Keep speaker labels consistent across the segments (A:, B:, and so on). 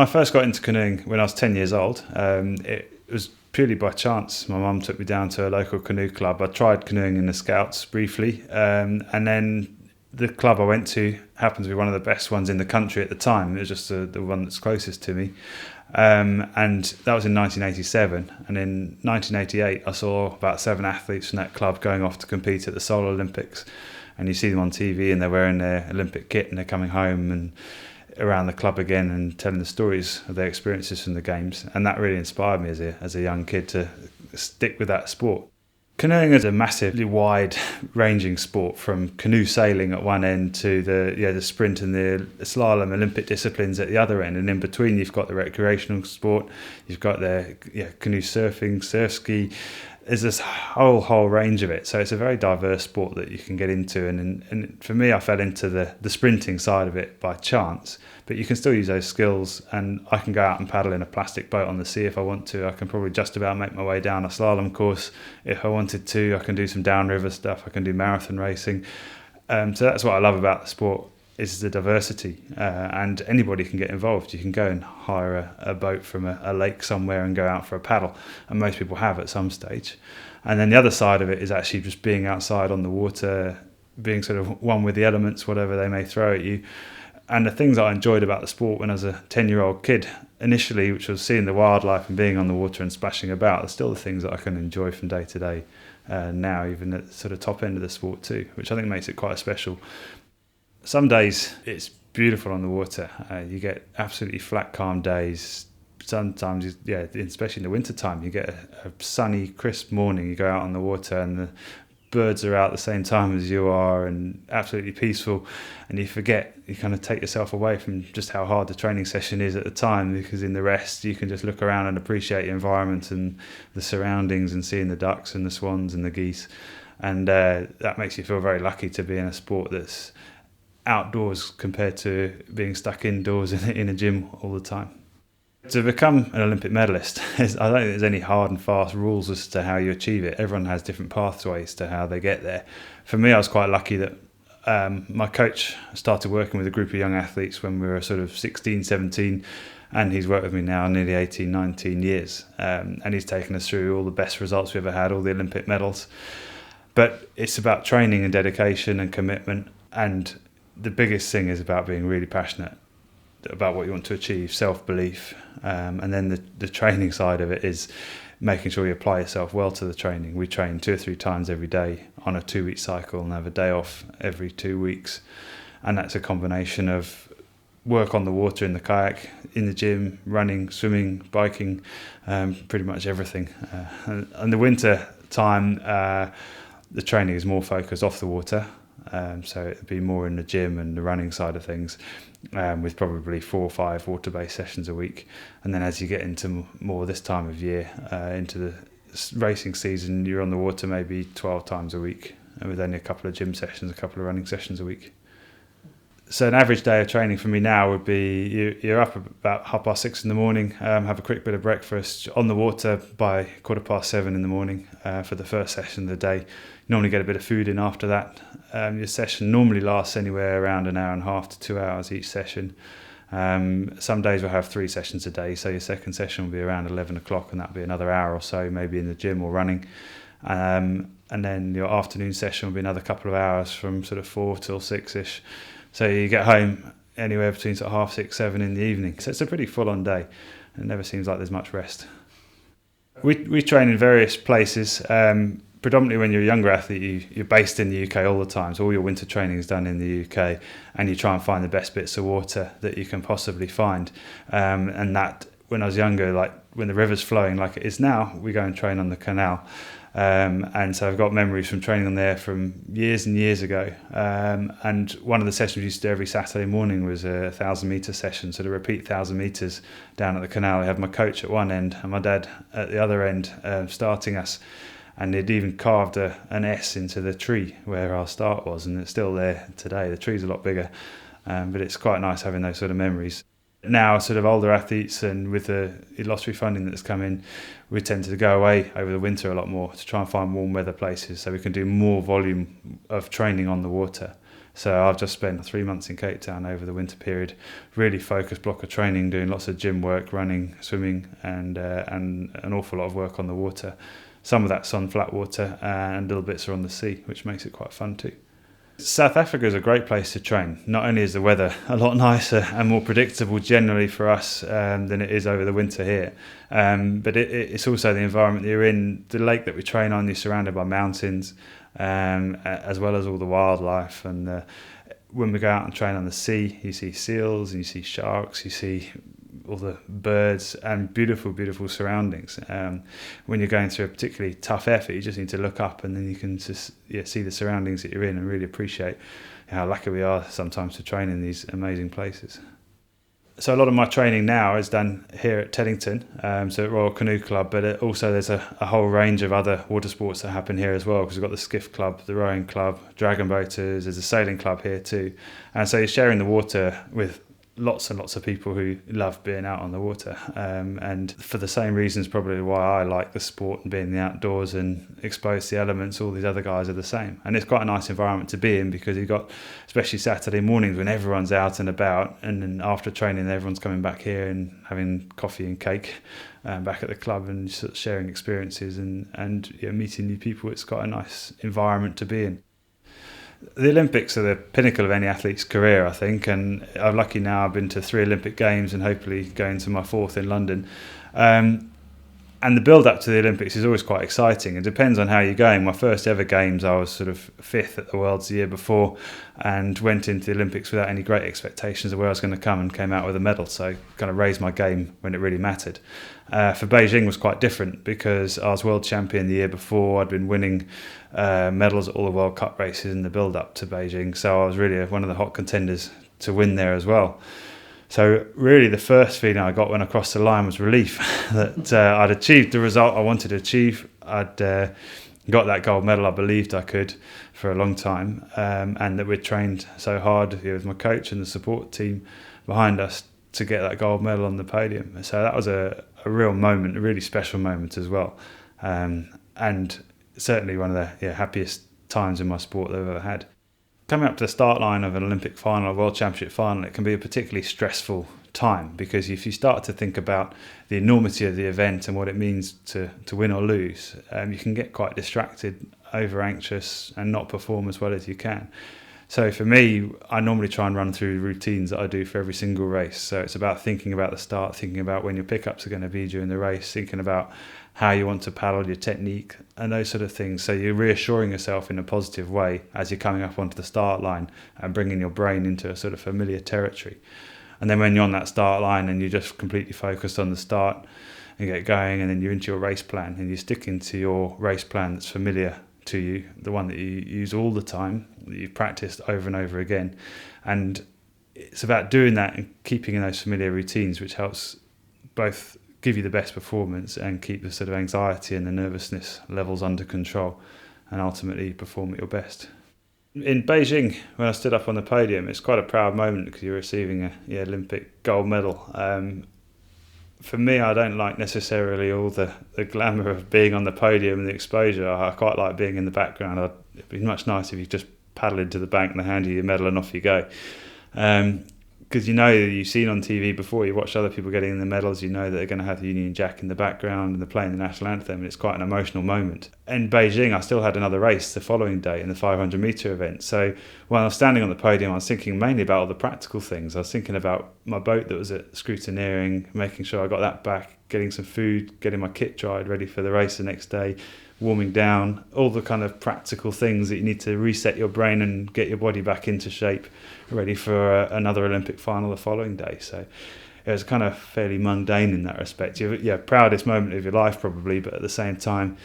A: I first got into canoeing when I was 10 years old. It was purely by chance. My mum took me down to a local canoe club. I tried canoeing in the Scouts briefly, and then the club I went to happened to be one of the best ones in the country at the time. It was just the one that's closest to me. And that was in 1987. And in 1988, I saw about 7 athletes from that club going off to compete at the Seoul Olympics. And you see them on TV and they're wearing their Olympic kit and they're coming home and around the club again and telling the stories of their experiences from the games. And that really inspired me as a young kid to stick with that sport. Canoeing is a massively wide-ranging sport, from canoe sailing at one end to the sprint and the slalom Olympic disciplines at the other end, and in between you've got the recreational sport, you've got the canoe surfing, surf ski. There's this whole range of it, so it's a very diverse sport that you can get into. And for me, I fell into the sprinting side of it by chance, but you can still use those skills, and I can go out and paddle in a plastic boat on the sea if I want to. I can probably just about make my way down a slalom course if I wanted to. I can do some downriver stuff. I can do marathon racing. So that's what I love about the sport, is the diversity, and anybody can get involved. You can go and hire a boat from a lake somewhere and go out for a paddle, and most people have at some stage. And then the other side of it is actually just being outside on the water, being sort of one with the elements, whatever they may throw at you. And the things I enjoyed about the sport when I was a 10-year-old kid initially, which was seeing the wildlife and being on the water and splashing about, are still the things that I can enjoy from day to day now, even at the sort of top end of the sport too, which I think makes it quite special. Some days it's beautiful on the water. You get absolutely flat, calm days. Sometimes, especially in the winter time, you get a sunny, crisp morning. You go out on the water and the birds are out at the same time as you are, and absolutely peaceful. And you kind of take yourself away from just how hard the training session is at the time, because in the rest you can just look around and appreciate the environment and the surroundings and seeing the ducks and the swans and the geese. And that makes you feel very lucky to be in a sport that's outdoors compared to being stuck indoors in a gym all the time. To become an Olympic medalist, I don't think there's any hard and fast rules as to how you achieve it. Everyone has different pathways to how they get there. For me, I was quite lucky that my coach started working with a group of young athletes when we were sort of 16, 17, and he's worked with me now nearly 18, 19 years. And he's taken us through all the best results we've ever had, all the Olympic medals. But it's about training and dedication and commitment, and the biggest thing is about being really passionate about what you want to achieve, self-belief, and then the training side of it is making sure you apply yourself well to the training. We train 2 or 3 times every day on a 2-week cycle and have a day off every 2 weeks, and that's a combination of work on the water, in the kayak, in the gym, running, swimming, biking, pretty much everything. And the winter time, the training is more focused off the water. So it'd be more in the gym and the running side of things, with probably 4 or 5 water-based sessions a week. And then as you get into more this time of year, into the racing season, you're on the water maybe 12 times a week, and with only a couple of gym sessions, a couple of running sessions a week. So an average day of training for me now would be you're up about 6:30 in the morning, have a quick bit of breakfast, on the water by 7:15 in the morning for the first session of the day. You normally get a bit of food in after that. Your session normally lasts anywhere around an hour and a half to 2 hours each session. Some days we'll have 3 sessions a day, so your second session will be around 11 o'clock, and that'll be another hour or so, maybe in the gym or running. And then your afternoon session will be another couple of hours from sort of 4 till 6-ish. So you get home anywhere between sort of 6:30, 7 in the evening. So it's a pretty full-on day. It never seems like there's much rest. We train in various places. Predominantly when you're a younger athlete, you're based in the UK all the time. So all your winter training is done in the UK, and you try and find the best bits of water that you can possibly find. And that, when I was younger, like when the river's flowing like it is now, we go and train on the canal. And so I've got memories from training on there from years and years ago. And one of the sessions we used to do every Saturday morning was a 1,000-metre session. So to repeat 1,000 metres down at the canal, I had my coach at one end and my dad at the other end starting us. And they'd even carved an S into the tree where our start was, and it's still there today. The tree's a lot bigger, but it's quite nice having those sort of memories. Now, sort of older athletes, and with the lottery funding that's come in, we tend to go away over the winter a lot more to try and find warm weather places so we can do more volume of training on the water. So I've just spent 3 months in Cape Town over the winter period, really focused block of training, doing lots of gym work, running, swimming, and an awful lot of work on the water. Some of that's on flat water and little bits are on the sea, which makes it quite fun too. South Africa is a great place to train. Not only is the weather a lot nicer and more predictable generally for us than it is over the winter here, but it's also the environment that you're in. The lake that we train on, you're surrounded by mountains, as well as all the wildlife. And when we go out and train on the sea, you see seals and you see sharks, you see all the birds and beautiful, beautiful surroundings. When you're going through a particularly tough effort, you just need to look up and then you can just see the surroundings that you're in and really appreciate how lucky we are sometimes to train in these amazing places. So a lot of my training now is done here at Teddington, so at Royal Canoe Club, but also there's a whole range of other water sports that happen here as well, because we've got the skiff club, the rowing club, dragon boaters, there's a sailing club here too. And so you're sharing the water with lots and lots of people who love being out on the water, and for the same reasons probably why I like the sport and being in the outdoors and exposed to the elements, all these other guys are the same. And it's quite a nice environment to be in, because you've got, especially Saturday mornings when everyone's out and about, and then after training everyone's coming back here and having coffee and cake back at the club and sort of sharing experiences and meeting new people. It's quite a nice environment to be in. The Olympics are the pinnacle of any athlete's career, I think, and I'm lucky now I've been to 3 Olympic Games and hopefully going to my 4th in London. And the build-up to the Olympics is always quite exciting. It depends on how you're going. My first ever Games, I was sort of 5th at the Worlds the year before and went into the Olympics without any great expectations of where I was going to come and came out with a medal. So kind of raised my game when it really mattered. For Beijing was quite different, because I was world champion the year before. I'd been winning medals at all the World Cup races in the build-up to Beijing. So I was really one of the hot contenders to win there as well. So really the first feeling I got when I crossed the line was relief that I'd achieved the result I wanted to achieve. I'd got that gold medal I believed I could for a long time, and that we'd trained so hard with my coach and the support team behind us to get that gold medal on the podium. So that was a real moment, a really special moment as well, and certainly one of the happiest times in my sport that I've ever had. Coming up to the start line of an Olympic final, a World Championship final, it can be a particularly stressful time, because if you start to think about the enormity of the event and what it means to win or lose, you can get quite distracted, over anxious and not perform as well as you can. So for me, I normally try and run through routines that I do for every single race. So it's about thinking about the start, thinking about when your pickups are going to be during the race, thinking about how you want to paddle, your technique, and those sort of things. So you're reassuring yourself in a positive way as you're coming up onto the start line and bringing your brain into a sort of familiar territory. And then when you're on that start line and you're just completely focused on the start and get going, and then you're into your race plan and you're sticking to your race plan that's familiar to you, the one that you use all the time, that you've practiced over and over again. And it's about doing that and keeping in those familiar routines, which helps both give you the best performance and keep the sort of anxiety and the nervousness levels under control, and ultimately perform at your best. In Beijing, when I stood up on the podium, it's quite a proud moment, because you're receiving a Olympic gold medal. For me, I don't like necessarily all the glamour of being on the podium and the exposure. I quite like being in the background. It'd be much nicer if you just paddle into the bank and they hand you your medal and off you go. Because you've seen on TV before, you watch other people getting the medals, you know that they're going to have the Union Jack in the background and they're playing the national anthem, and it's quite an emotional moment. In Beijing, I still had another race the following day in the 500 metre event. So when I was standing on the podium, I was thinking mainly about all the practical things. I was thinking about my boat that was at scrutineering, making sure I got that back, getting some food, getting my kit dried, ready for the race the next day, warming down, all the kind of practical things that you need to reset your brain and get your body back into shape, ready for another Olympic final the following day. So it was kind of fairly mundane in that respect. Proudest moment of your life probably, but at the same time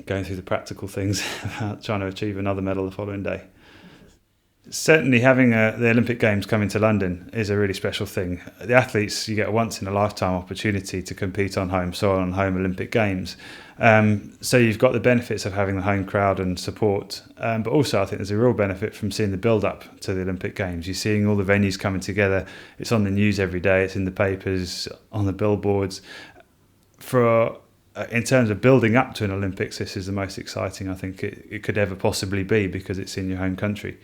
A: going through the practical things about trying to achieve another medal the following day. Certainly having the Olympic Games coming to London is a really special thing. The athletes, you get a once-in-a-lifetime opportunity to compete on home soil on home Olympic Games. So you've got the benefits of having the home crowd and support, but also I think there's a real benefit from seeing the build-up to the Olympic Games. You're seeing all the venues coming together. It's on the news every day. It's in the papers, on the billboards. In terms of building up to an Olympics, this is the most exciting I think it could ever possibly be, because it's in your home country.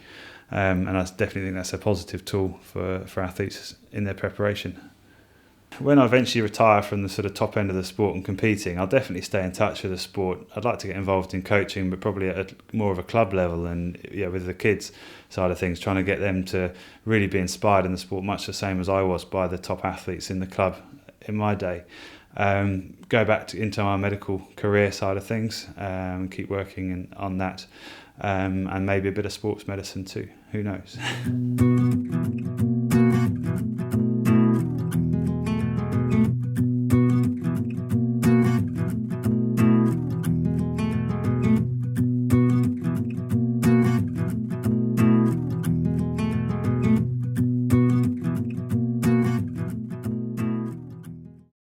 A: And I definitely think that's a positive tool for athletes in their preparation. When I eventually retire from the sort of top end of the sport and competing, I'll definitely stay in touch with the sport. I'd like to get involved in coaching, but probably at more of a club level, and with the kids side of things, trying to get them to really be inspired in the sport, much the same as I was by the top athletes in the club in my day. Go back into my medical career side of things, keep working on that, and maybe a bit of sports medicine too. Who knows?